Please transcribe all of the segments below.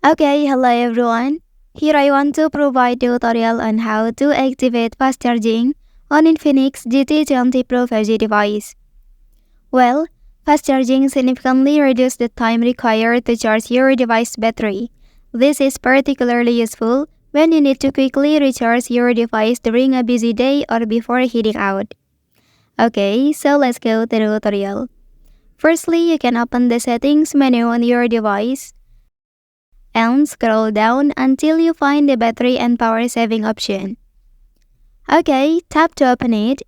Okay, hello everyone. Here I want to provide a tutorial on how to activate fast charging on Infinix GT20 Pro 5G device. Well, fast charging significantly reduces the time required to charge your device battery. This is particularly useful when you need to quickly recharge your device during a busy day or before heading out. Okay, so let's go to the tutorial. Firstly, you can open the settings menu on your device and scroll down until you find the battery and power saving option. Okay, tap to open it.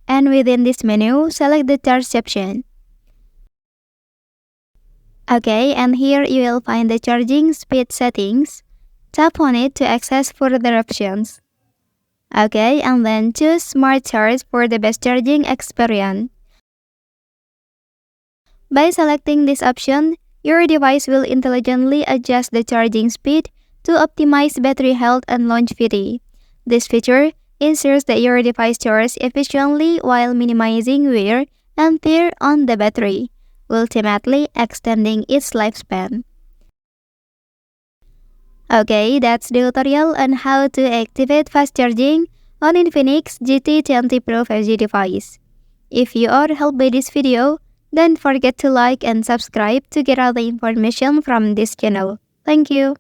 And within this menu, select the charge option. Okay, and here you will find the charging speed settings. Tap on it to access further options. Okay, and then choose Smart Charge for the best charging experience. By selecting this option, your device will intelligently adjust the charging speed to optimize battery health and longevity. This feature ensures that your device charges efficiently while minimizing wear and tear on the battery, ultimately extending its lifespan. Okay, that's the tutorial on how to activate fast charging on Infinix GT20 Pro 5G device. If you are helped by this video, don't forget to like and subscribe to get all the information from this channel. Thank you.